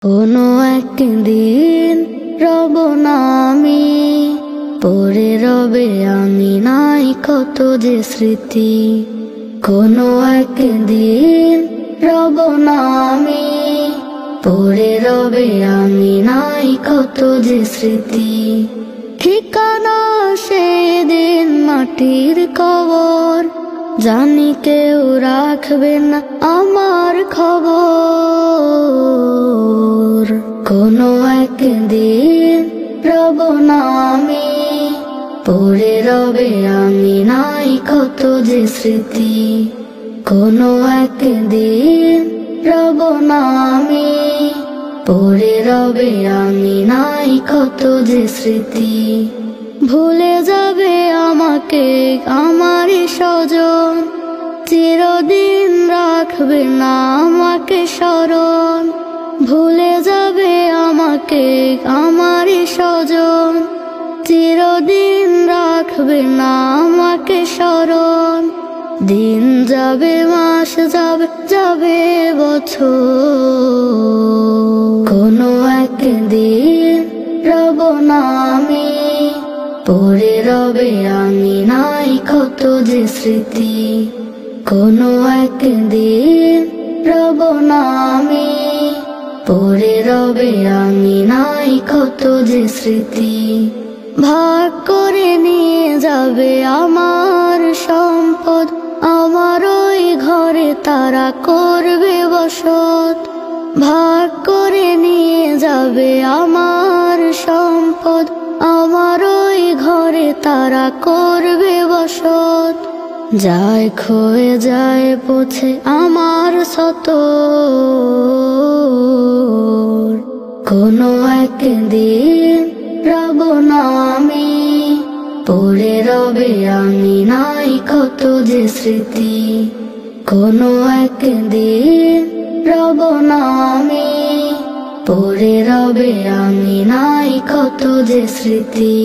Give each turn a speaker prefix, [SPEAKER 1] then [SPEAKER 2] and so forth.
[SPEAKER 1] কোনো একদিন রব না আমি, পড়ে রবে আমি নাই কত যে স্মৃতি। কোনো একদিন রব না আমি, পড়ে রবে আমি নাই কত যে স্মৃতি। ঠিকানা সেদিন মাটির কবর, জানি কেউ রাখবে না আমার খবর। কোনো একদিন রব না আমি, পড়ে রবে আমি নাই কত যে স্মৃতি। কোনো একদিন রব না আমি, পড়ে রবে আমি নাই কত যে স্মৃতি। ভুলে যাবে আমাকে আমার স্বজন, চিরদিন রাখবে না আমাকে স্মরণ। ভুলে যাবে আমাকে আমার স্বজন, চিরদিন রাখবে না আমাকে স্মরণ। দিন যাবে মাস যাবে যাবে বছর, কোনো একদিন রব না আমি, পড়ে রবে আমি নাই কত যে স্মৃতি। কোনো একদিন রব না আমি, পড়ে রবে আমি নাই কত যে স্মৃতি। ভাগ করে নিয়ে যাবে আমার সম্পদ, আমার ওই ঘরে তারা করবে বসত। ভাগ করে নিয়ে যাবে আমার সম্পদ, আমার ওই ঘরে তারা করবে বসত। যায় ক্ষয়ে যায় পথে আমার শত, কোনো একদিন রব না আমি, পড়ে রবে আমি নাই কত যে স্মৃতি। কোনো একদিন রব না আমি, পড়ে রবে আমি নাই কত যে স্মৃতি।